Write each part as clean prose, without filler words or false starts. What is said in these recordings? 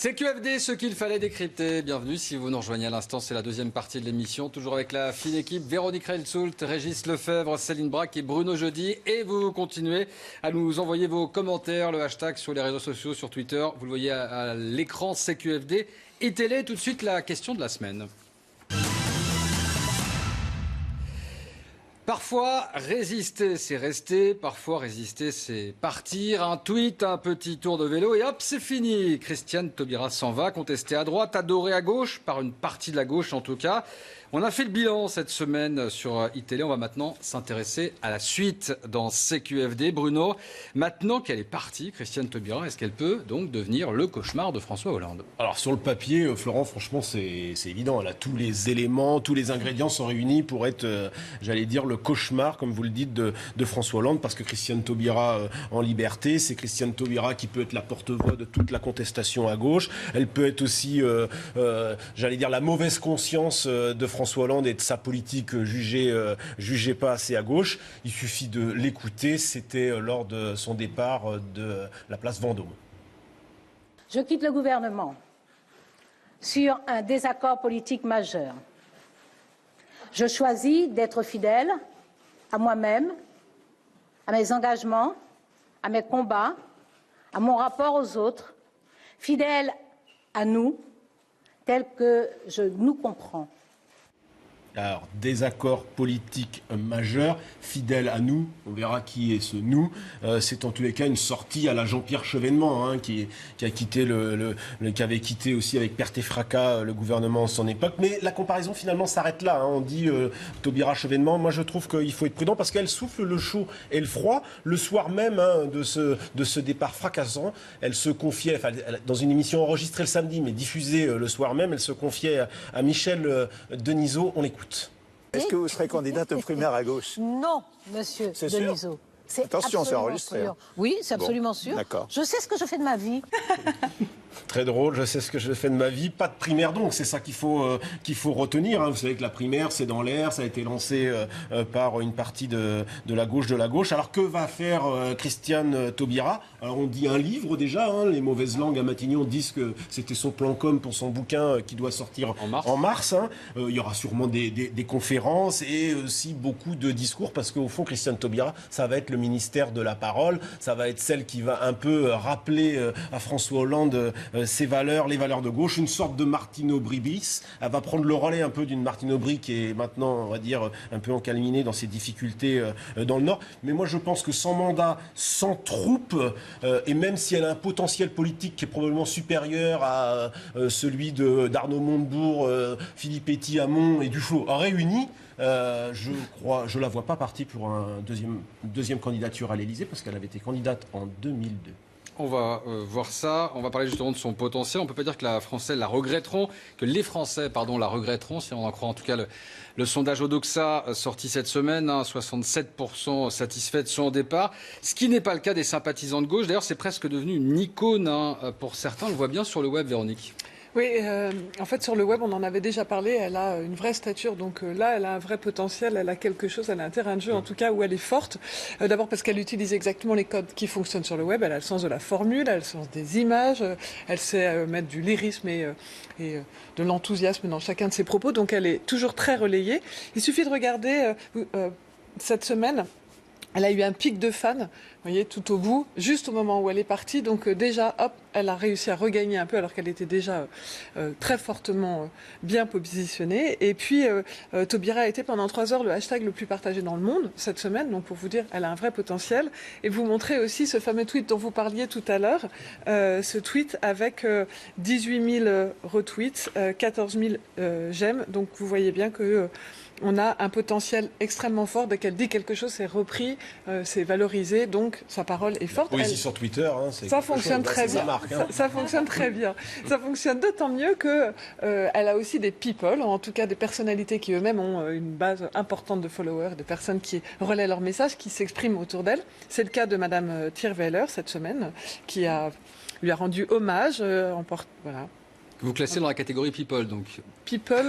C'est QFD, ce qu'il fallait décrypter. Bienvenue si vous nous rejoignez à l'instant, c'est la deuxième partie de l'émission. Toujours avec la fine équipe, Véronique Reilsoult, Régis Lefebvre, Céline Braque et Bruno Jeudi. Et vous continuez à nous envoyer vos commentaires, le hashtag sur les réseaux sociaux, sur Twitter. Vous le voyez à l'écran, c'est QFD. Et télé, tout de suite la question de la semaine. Parfois, résister, c'est rester. Parfois, résister, c'est partir. Un tweet, un petit tour de vélo et hop, c'est fini. Christiane Taubira s'en va, contestée à droite, adorée à gauche, par une partie de la gauche en tout cas. On a fait le bilan cette semaine sur iTélé. On va maintenant s'intéresser à la suite dans CQFD. Bruno, maintenant qu'elle est partie, Christiane Taubira, est-ce qu'elle peut donc devenir le cauchemar de François Hollande ? Alors sur le papier, Florent, franchement, c'est évident. Elle a tous les éléments, tous les ingrédients sont réunis pour être, j'allais dire, le cauchemar, comme vous le dites, de François Hollande, parce que Christiane Taubira en liberté, c'est Christiane Taubira qui peut être la porte-voix de toute la contestation à gauche. Elle peut être aussi, j'allais dire, la mauvaise conscience de François Hollande et de sa politique jugée pas assez à gauche. Il suffit de l'écouter. C'était lors de son départ de la place Vendôme. Je quitte le gouvernement sur un désaccord politique majeur. Je choisis d'être fidèle à moi-même, à mes engagements, à mes combats, à mon rapport aux autres, fidèle à nous, tel que je nous comprends. Alors, désaccord politique majeur, fidèle à nous, on verra qui est ce nous. C'est en tous les cas une sortie à la Jean-Pierre Chevènement, qui avait quitté aussi avec perte et fracas le gouvernement en son époque. Mais la comparaison finalement s'arrête là. On dit Taubira Chevènement. Moi je trouve qu'il faut être prudent parce qu'elle souffle le chaud et le froid. Le soir même de ce départ fracassant, elle se confiait, dans une émission enregistrée le samedi mais diffusée le soir même, elle se confiait à Michel Denisot. On l'écoute. Est-ce que vous serez candidate aux primaires à gauche ? Non, monsieur Denisot. Attention, c'est enregistré. Sûr. Oui, c'est absolument sûr. D'accord. Je sais ce que je fais de ma vie. Très drôle, je sais ce que je fais de ma vie. Pas de primaire donc, c'est ça qu'il faut retenir. Vous savez que la primaire, c'est dans l'air, ça a été lancé par une partie de la gauche. Alors que va faire Christiane Taubira ? Alors on dit un livre déjà, les mauvaises langues à Matignon disent que c'était son plan com pour son bouquin qui doit sortir en mars. Il y aura sûrement des conférences et aussi beaucoup de discours parce qu'au fond, Christiane Taubira, ça va être le ministère de la parole, ça va être celle qui va un peu rappeler à François Hollande ses valeurs, les valeurs de gauche, une sorte de Martine Aubry bis. Elle va prendre le relais un peu d'une Martine Aubry qui est maintenant, on va dire, un peu encalminée dans ses difficultés dans le Nord. Mais moi, je pense que sans mandat, sans troupes, et même si elle a un potentiel politique qui est probablement supérieur à celui d'Arnaud Montebourg, Philippe Etty-Hamon et Duflot réunis, je la vois pas partie pour une deuxième candidature à l'Élysée parce qu'elle avait été candidate en 2002. On va voir ça. On va parler justement de son potentiel. On ne peut pas dire que les Français la regretteront, si on en croit en tout cas le sondage Odoxa sorti cette semaine. 67% satisfaits de son départ. Ce qui n'est pas le cas des sympathisants de gauche. D'ailleurs, c'est presque devenu une icône pour certains. On le voit bien sur le web, Véronique. Oui, en fait, sur le web, on en avait déjà parlé. Elle a une vraie stature. Donc là, elle a un vrai potentiel. Elle a quelque chose. Elle a un terrain de jeu, en tout cas, où elle est forte. D'abord parce qu'elle utilise exactement les codes qui fonctionnent sur le web. Elle a le sens de la formule, elle a le sens des images. Elle sait mettre du lyrisme et de l'enthousiasme dans chacun de ses propos. Donc elle est toujours très relayée. Il suffit de regarder cette semaine. Elle a eu un pic de fans, vous voyez, tout au bout, juste au moment où elle est partie. Donc déjà, hop, elle a réussi à regagner un peu alors qu'elle était déjà très fortement bien positionnée. Et puis, Taubira a été pendant 3 heures le hashtag le plus partagé dans le monde cette semaine. Donc pour vous dire, elle a un vrai potentiel. Et vous montrez aussi ce fameux tweet dont vous parliez tout à l'heure. Ce tweet avec 18 000 retweets, 14 000 j'aime. Donc vous voyez bien que... on a un potentiel extrêmement fort. Dès qu'elle dit quelque chose, c'est repris, c'est valorisé, donc sa parole est forte. Oui, sur Twitter, ça fonctionne très bien. Ça fonctionne très bien. Ça fonctionne d'autant mieux que elle a aussi des people, en tout cas des personnalités qui eux-mêmes ont une base importante de followers, de personnes qui relaient leurs messages, qui s'expriment autour d'elle. C'est le cas de Madame Thierweiler cette semaine, qui lui a rendu hommage. Voilà. Vous classez dans la catégorie People, donc. People,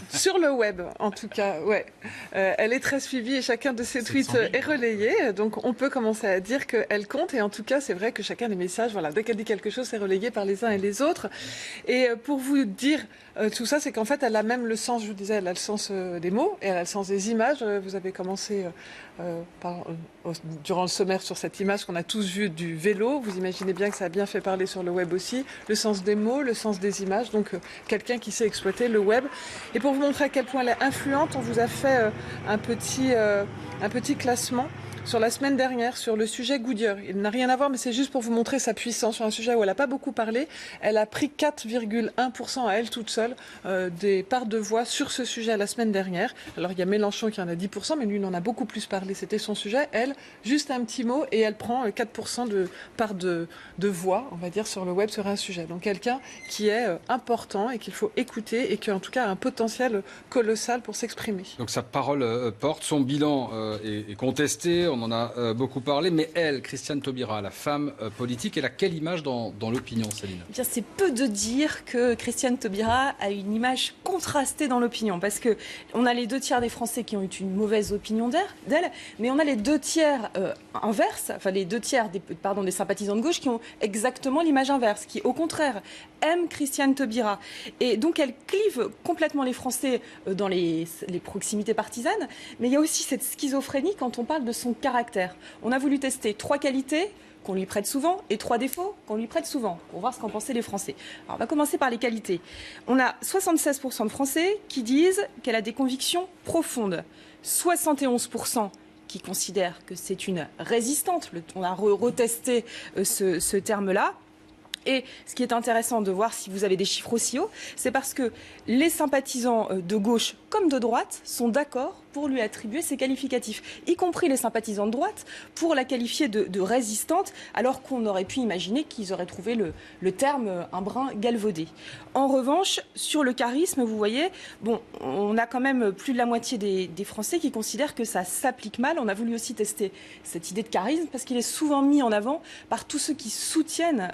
sur le web, en tout cas, ouais. Elle est très suivie et chacun de ses tweets est relayé. Donc, on peut commencer à dire qu'elle compte. Et en tout cas, c'est vrai que chacun des messages, voilà, dès qu'elle dit quelque chose, c'est relayé par les uns et les autres. Et pour vous dire tout ça, c'est qu'en fait, elle a même le sens, je vous disais, elle a le sens des mots et elle a le sens des images. Vous avez commencé durant le sommaire sur cette image qu'on a tous vue du vélo. Vous imaginez bien que ça a bien fait parler sur le web aussi. Le sens des mots, le sens des images. Donc, quelqu'un qui sait exploiter le web. Et pour vous montrer à quel point elle est influente, on vous a fait un petit classement sur la semaine dernière sur le sujet Goodyear. Il n'a rien à voir, mais c'est juste pour vous montrer sa puissance sur un sujet où elle n'a pas beaucoup parlé. Elle a pris 4,1% à elle toute seule des parts de voix sur ce sujet la semaine dernière. Alors il y a Mélenchon qui en a 10%, mais lui il en a beaucoup plus parlé. C'était son sujet. Elle, juste un petit mot et elle prend 4% de parts de voix, on va dire, sur le web sur un sujet. Donc quelqu'un qui est important et qu'il faut écouter et qui en tout cas a un potentiel colossal pour s'exprimer. Donc sa parole porte, son bilan est contesté. On en a beaucoup parlé, mais elle, Christiane Taubira, la femme politique, elle a quelle image dans l'opinion, Céline ? Eh bien, c'est peu de dire que Christiane Taubira a une image contrastée dans l'opinion, parce que on a les 2 tiers des Français qui ont eu une mauvaise opinion d'elle, mais on a les 2 tiers inverses, enfin les 2 tiers des sympathisants de gauche qui ont exactement l'image inverse, qui au contraire aiment Christiane Taubira. Et donc elle clive complètement les Français dans les proximités partisanes, mais il y a aussi cette schizophrénie quand on parle de son caractère. On a voulu tester 3 qualités qu'on lui prête souvent et 3 défauts qu'on lui prête souvent pour voir ce qu'en pensaient les Français. Alors on va commencer par les qualités. On a 76% de Français qui disent qu'elle a des convictions profondes. 71% qui considèrent que c'est une résistante. On a retesté ce terme-là. Et ce qui est intéressant de voir si vous avez des chiffres aussi hauts, c'est parce que les sympathisants de gauche comme de droite sont d'accord pour lui attribuer ces qualificatifs, y compris les sympathisants de droite, pour la qualifier de résistante, alors qu'on aurait pu imaginer qu'ils auraient trouvé le terme un brin galvaudé. En revanche, sur le charisme, vous voyez, bon, on a quand même plus de la moitié des Français qui considèrent que ça s'applique mal. On a voulu aussi tester cette idée de charisme parce qu'il est souvent mis en avant par tous ceux qui soutiennent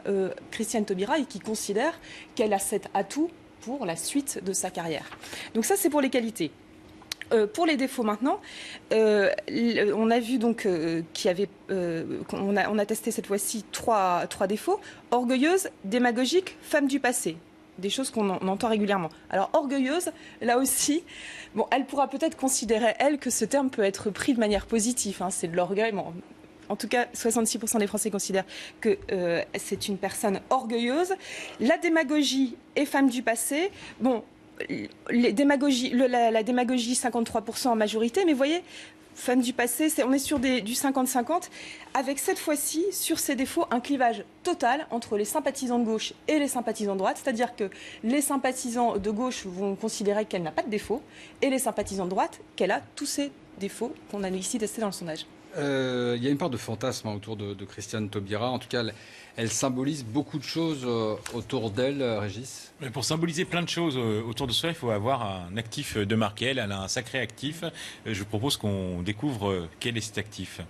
Christiane Taubira et qui considèrent qu'elle a cet atout pour la suite de sa carrière. Donc ça, c'est pour les qualités. Pour les défauts maintenant, on a vu donc on a testé cette fois-ci trois défauts: orgueilleuse, démagogique, femme du passé. Des choses qu'on entend régulièrement. Alors orgueilleuse, là aussi, bon, elle pourra peut-être considérer elle que ce terme peut être pris de manière positive. Hein, c'est de l'orgueil. Bon, en tout cas, 66% des Français considèrent que c'est une personne orgueilleuse. La démagogie et femme du passé. Bon. La démagogie, 53% en majorité, mais vous voyez, femme du passé, on est sur du 50-50, avec cette fois-ci, sur ces défauts, un clivage total entre les sympathisants de gauche et les sympathisants de droite, c'est-à-dire que les sympathisants de gauche vont considérer qu'elle n'a pas de défauts, et les sympathisants de droite qu'elle a tous ces défauts qu'on a ici testés dans le sondage. Il y a une part de fantasme autour de Christiane Taubira. En tout cas, elle symbolise beaucoup de choses autour d'elle, Régis. Mais pour symboliser plein de choses autour de soi, il faut avoir un actif de marque. Elle a un sacré actif. Je vous propose qu'on découvre quel est cet actif.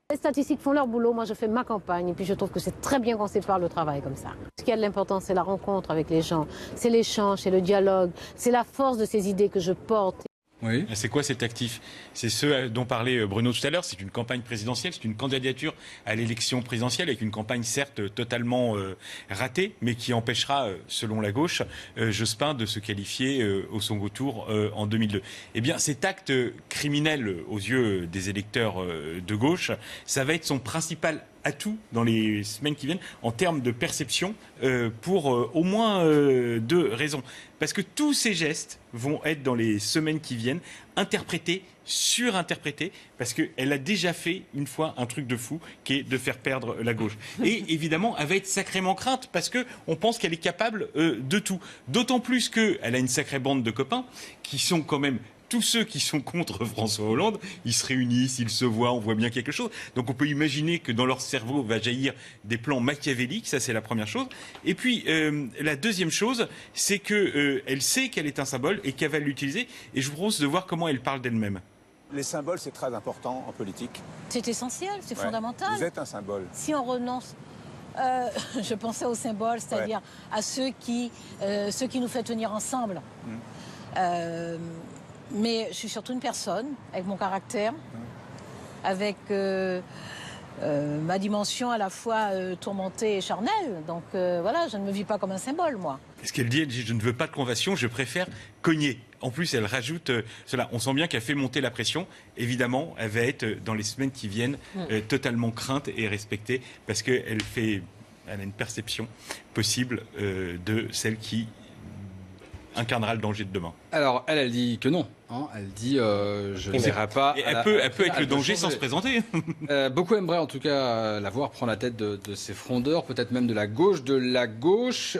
Les statistiques font leur boulot, moi je fais ma campagne et puis je trouve que c'est très bien qu'on sépare le travail comme ça. Ce qui a de l'importance, c'est la rencontre avec les gens, c'est l'échange, c'est le dialogue, c'est la force de ces idées que je porte. Oui. C'est quoi cet actif? C'est ce dont parlait Bruno tout à l'heure. C'est une campagne présidentielle, c'est une candidature à l'élection présidentielle avec une campagne certes totalement ratée, mais qui empêchera, selon la gauche, Jospin de se qualifier au second tour en 2002. Eh bien, cet acte criminel aux yeux des électeurs de gauche, ça va être son principal atout dans les semaines qui viennent en termes de perception pour au moins 2 raisons. Parce que tous ces gestes vont être dans les semaines qui viennent interprétés, surinterprétés, parce qu'elle a déjà fait une fois un truc de fou qui est de faire perdre la gauche. Et évidemment, elle va être sacrément crainte parce qu'on pense qu'elle est capable de tout. D'autant plus qu'elle a une sacrée bande de copains qui sont quand même... Tous ceux qui sont contre François Hollande, ils se réunissent, ils se voient, on voit bien quelque chose. Donc on peut imaginer que dans leur cerveau va jaillir des plans machiavéliques, ça c'est la première chose. Et puis la deuxième chose, c'est qu'elle sait qu'elle est un symbole et qu'elle va l'utiliser. Et je vous propose de voir comment elle parle d'elle-même. Les symboles, c'est très important en politique. C'est essentiel, c'est fondamental. Vous êtes un symbole. Si on renonce je pensais au symbole, c'est-à-dire à ceux qui nous fait tenir ensemble. Mais je suis surtout une personne, avec mon caractère, avec ma dimension à la fois tourmentée et charnelle. Donc voilà, je ne me vis pas comme un symbole, moi. Ce qu'elle dit, elle dit, je ne veux pas de convention, je préfère cogner. En plus, elle rajoute cela. On sent bien qu'elle fait monter la pression. Évidemment, elle va être, dans les semaines qui viennent, totalement crainte et respectée, parce qu'elle a une perception possible de celle qui incarnera le danger de demain. Alors, elle dit que non. Elle dit je ne dirai pas. Et elle peut être le danger sans se présenter. Beaucoup aimeraient en tout cas la voir prendre la tête de ces frondeurs, peut-être même de la gauche.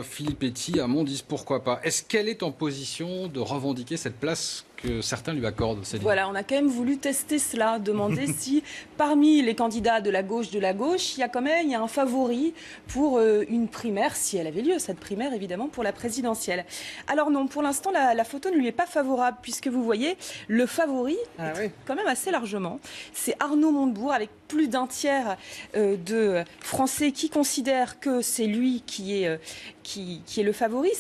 Philippe Etty, à Mondis, pourquoi pas. Est-ce qu'elle est en position de revendiquer cette place que certains lui accordent, Céline ? Voilà, on a quand même voulu tester cela, demander si parmi les candidats de la gauche, il y a un favori pour une primaire, si elle avait lieu, cette primaire évidemment, pour la présidentielle. Alors non, pour l'instant, la photo ne lui est pas favorable, puisque vous voyez, le favori, quand même assez largement, c'est Arnaud Montebourg, avec plus d'un tiers de Français qui considèrent que c'est lui qui est le favori,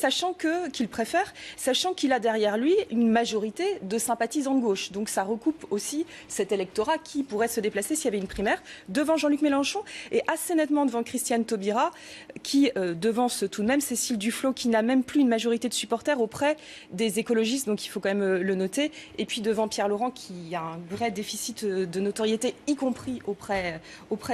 qu'il préfère, sachant qu'il a derrière lui une majorité de sympathisants de gauche. Donc ça recoupe aussi cet électorat qui pourrait se déplacer s'il y avait une primaire devant Jean-Luc Mélenchon et assez nettement devant Christiane Taubira, qui devance tout de même Cécile Duflot, qui n'a même plus une majorité de supporters auprès des écologistes, donc il faut quand même le noter, et puis devant Pierre Laurent, qui a un vrai déficit de notoriété, y compris auprès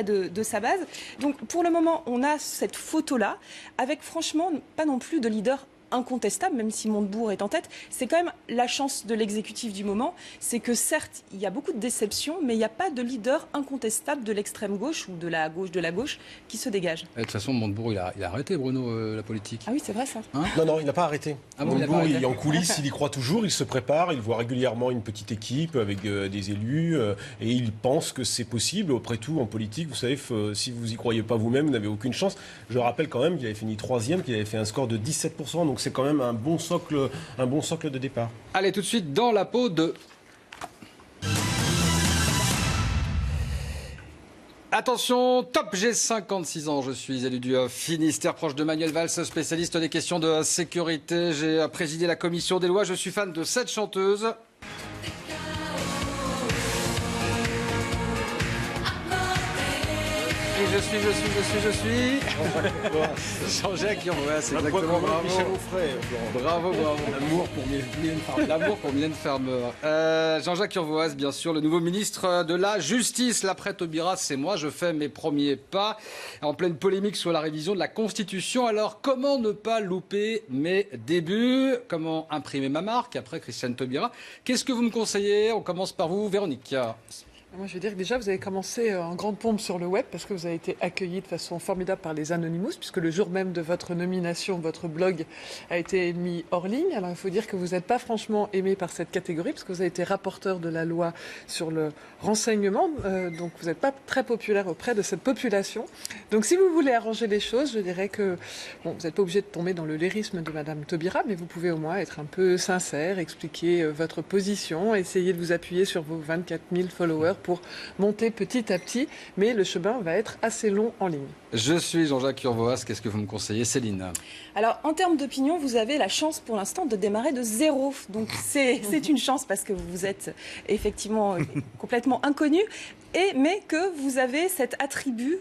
de sa base. Donc pour le moment, on a cette photo-là, avec franchement pas non plus de leader incontestable, même si Montebourg est en tête. C'est quand même la chance de l'exécutif du moment, c'est que certes, il y a beaucoup de déceptions, mais il n'y a pas de leader incontestable de l'extrême gauche ou de la gauche qui se dégage. De toute façon, Montebourg, il a arrêté, Bruno, la politique. Ah oui, c'est vrai ça. Non, il n'a pas arrêté. Montebourg, il est en coulisses, il y croit toujours, il se prépare, il voit régulièrement une petite équipe avec des élus, et il pense que c'est possible. Après tout, en politique, vous savez, si vous n'y croyez pas vous-même, vous n'avez aucune chance. Je rappelle quand même qu'il avait fini 3e, qu'il avait fait un score de 17%, donc c'est quand même un bon socle de départ. Allez, tout de suite dans la peau de... Attention, top, j'ai 56 ans, je suis élu du Finistère, proche de Manuel Valls, spécialiste des questions de sécurité. J'ai présidé la commission des lois, je suis fan de cette chanteuse. Et je suis. Jean-Jacques Urvoas, c'est exactement, bravo. Michel Onfray. Bravo. L'amour pour Mylène Farmer. Jean-Jacques Urvoas, bien sûr, le nouveau ministre de la Justice. L'après Taubira, c'est moi, je fais mes premiers pas. En pleine polémique sur la révision de la Constitution. Alors, comment ne pas louper mes débuts ? Comment imprimer ma marque après Christiane Taubira ? Qu'est-ce que vous me conseillez ? On commence par vous, Véronique. Moi, je veux dire que déjà, vous avez commencé en grande pompe sur le web parce que vous avez été accueilli de façon formidable par les Anonymous, puisque le jour même de votre nomination, votre blog a été mis hors ligne. Alors, il faut dire que vous n'êtes pas franchement aimé par cette catégorie, parce que vous avez été rapporteur de la loi sur le renseignement, donc vous n'êtes pas très populaire auprès de cette population. Donc, si vous voulez arranger les choses, je dirais que vous n'êtes pas obligé de tomber dans le lyrisme de Madame Taubira, mais vous pouvez au moins être un peu sincère, expliquer votre position, essayer de vous appuyer sur vos 24 000 followers pour monter petit à petit, mais le chemin va être assez long en ligne. Je suis Jean-Jacques Urvoas, qu'est-ce que vous me conseillez, Céline ? Alors, en termes d'opinion, vous avez la chance pour l'instant de démarrer de zéro. Donc, c'est une chance parce que vous êtes effectivement complètement inconnu. Mais que vous avez cet attribut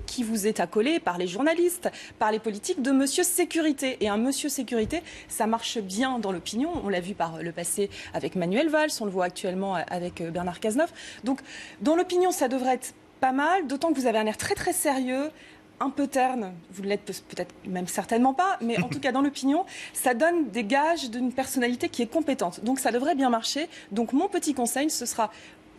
qui vous est accolé par les journalistes, par les politiques, de monsieur sécurité. Et un monsieur sécurité, ça marche bien dans l'opinion. On l'a vu par le passé avec Manuel Valls, on le voit actuellement avec Bernard Cazeneuve. Donc, dans l'opinion, ça devrait être pas mal, d'autant que vous avez un air très très sérieux, un peu terne, vous ne l'êtes peut-être même certainement pas, mais en tout cas dans l'opinion, ça donne des gages d'une personnalité qui est compétente. Donc ça devrait bien marcher. Donc mon petit conseil, ce sera...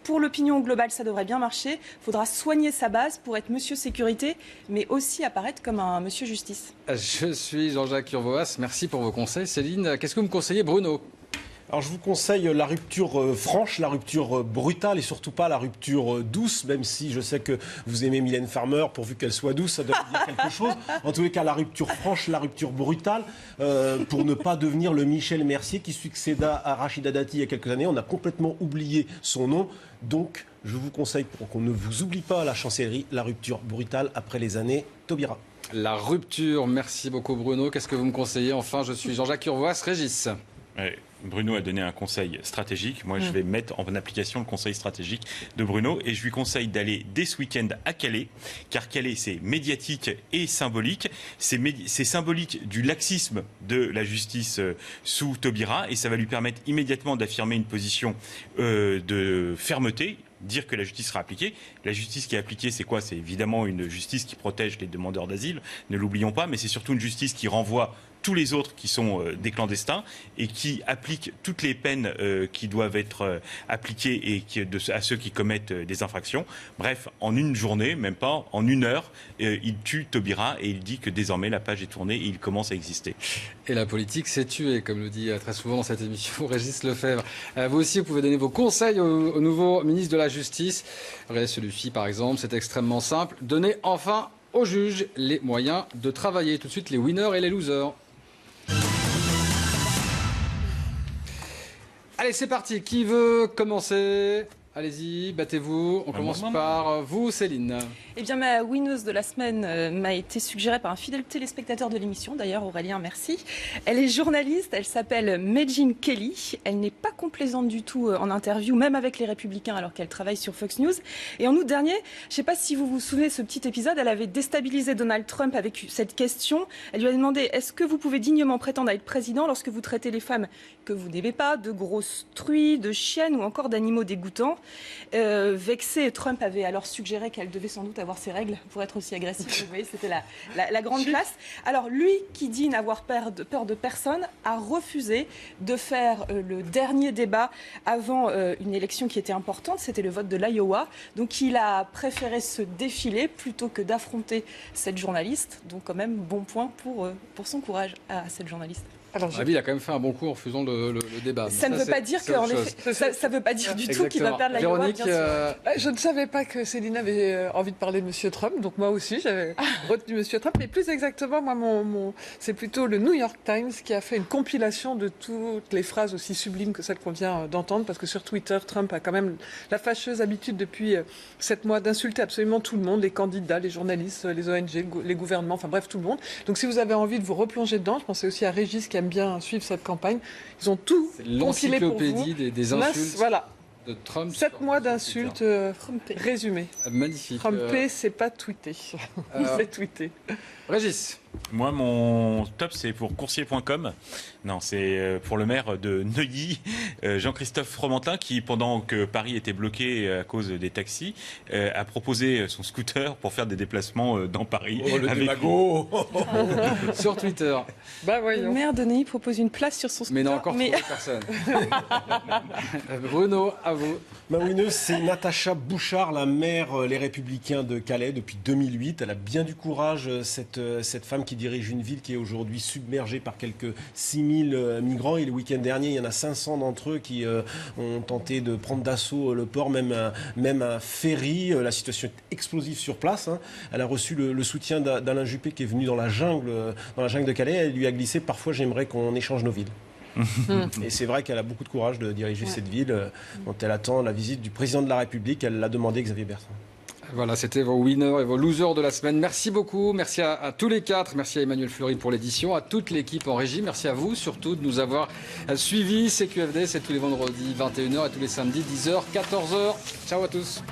Pour l'opinion globale, ça devrait bien marcher. Il faudra soigner sa base pour être monsieur sécurité, mais aussi apparaître comme un monsieur justice. Je suis Jean-Jacques Urvoas. Merci pour vos conseils. Céline, qu'est-ce que vous me conseillez, Bruno ? Alors je vous conseille la rupture franche, la rupture brutale et surtout pas la rupture douce, même si je sais que vous aimez Mylène Farmer, pourvu qu'elle soit douce, ça doit dire quelque chose. En tous les cas, la rupture franche, la rupture brutale, pour ne pas devenir le Michel Mercier qui succéda à Rachida Dati il y a quelques années. On a complètement oublié son nom, donc je vous conseille, pour qu'on ne vous oublie pas à la chancellerie, la rupture brutale après les années Taubira. La rupture, merci beaucoup Bruno. Qu'est-ce que vous me conseillez? Enfin, je suis Jean-Jacques Urvoas, Régis. Bruno a donné un conseil stratégique. Moi, je vais mettre en application le conseil stratégique de Bruno et je lui conseille d'aller dès ce week-end à Calais, car Calais, c'est médiatique et symbolique. C'est symbolique du laxisme de la justice sous Taubira et ça va lui permettre immédiatement d'affirmer une position de fermeté. Dire que la justice sera appliquée. La justice qui est appliquée, c'est quoi? C'est évidemment une justice qui protège les demandeurs d'asile, ne l'oublions pas, mais c'est surtout une justice qui renvoie tous les autres qui sont des clandestins et qui appliquent toutes les peines qui doivent être appliquées à ceux qui commettent des infractions. Bref, en une journée, même pas, en 1 heure, il tue Taubira et il dit que désormais la page est tournée et il commence à exister. Et la politique s'est tuée, comme le dit très souvent dans cette émission Régis Lefebvre. Vous aussi, vous pouvez donner vos conseils au nouveau ministre de la Justice. Celui-ci, par exemple, c'est extrêmement simple. Donnez enfin aux juges les moyens de travailler. Tout de suite, les winners et les losers. Allez, c'est parti. Qui veut commencer? Allez-y, battez-vous. On commence par vous, Céline. Eh bien, ma winneuse de la semaine m'a été suggérée par un fidèle téléspectateur de l'émission, d'ailleurs, Aurélien, merci. Elle est journaliste, elle s'appelle Megyn Kelly. Elle n'est pas complaisante du tout en interview, même avec les Républicains, alors qu'elle travaille sur Fox News. Et en août dernier, je ne sais pas si vous vous souvenez de ce petit épisode, elle avait déstabilisé Donald Trump avec cette question. Elle lui a demandé, est-ce que vous pouvez dignement prétendre à être président lorsque vous traitez les femmes que vous n'aimez pas de grosses truies, de chiennes ou encore d'animaux dégoûtants? Vexée, Trump avait alors suggéré qu'elle devait sans doute avoir ses règles pour être aussi agressive. Vous voyez, c'était la grande classe. Alors lui, qui dit n'avoir peur de personne, a refusé de faire le dernier débat avant une élection qui était importante. C'était le vote de l'Iowa. Donc il a préféré se défiler plutôt que d'affronter cette journaliste. Donc quand même, bon point pour son courage à cette journaliste. Alors, il a quand même fait un bon coup en faisant le débat. Ça ne veut pas dire qu'en effet, ça veut pas dire du tout qu'il va perdre la Véronique, bien sûr. Je ne savais pas que Céline avait envie de parler de M. Trump, donc moi aussi j'avais retenu M. Trump. Mais plus exactement, moi, c'est plutôt le New York Times qui a fait une compilation de toutes les phrases aussi sublimes que celles qu'on vient d'entendre, parce que sur Twitter, Trump a quand même la fâcheuse habitude depuis 7 mois d'insulter absolument tout le monde, les candidats, les journalistes, les ONG, les gouvernements, enfin bref, tout le monde. Donc si vous avez envie de vous replonger dedans, je pensais aussi à Régis qui aime bien suivre cette campagne. Ils ont tout compilé pour vous. L'encyclopédie des insultes. Voilà. De Trump. 7 mois d'insultes résumées. Magnifique. Trumpé, c'est pas tweeté. C'est tweeté. Régis. Moi, mon top, c'est pour coursier.com. Non, c'est pour le maire de Neuilly, Jean-Christophe Fromentin, qui, pendant que Paris était bloqué à cause des taxis, a proposé son scooter pour faire des déplacements dans Paris. Oh, le démago. Sur Twitter. Bah, voyons. Le maire de Neuilly propose une place sur son scooter. Mais n'a encore trouvé personne. Bruno, à vous. Ma winneuse, c'est Natacha Bouchard, la maire Les Républicains de Calais depuis 2008. Elle a bien du courage, cette femme qui dirige une ville qui est aujourd'hui submergée par quelques 6000 migrants. Et le week-end dernier, il y en a 500 d'entre eux qui ont tenté de prendre d'assaut le port, même un ferry. La situation est explosive sur place. Elle a reçu le soutien d'Alain Juppé qui est venu dans la jungle de Calais. Elle lui a glissé: parfois j'aimerais qu'on échange nos villes. Et c'est vrai qu'elle a beaucoup de courage de diriger cette ville dont elle attend la visite du président de la République. Elle l'a demandé, Xavier Bertrand. Voilà, c'était vos winners et vos losers de la semaine. Merci beaucoup. Merci à tous les 4. Merci à Emmanuel Fleury pour l'édition, à toute l'équipe en régie. Merci à vous surtout de nous avoir suivis. CQFD, c'est tous les vendredis 21h et tous les samedis 10h, 14h. Ciao à tous.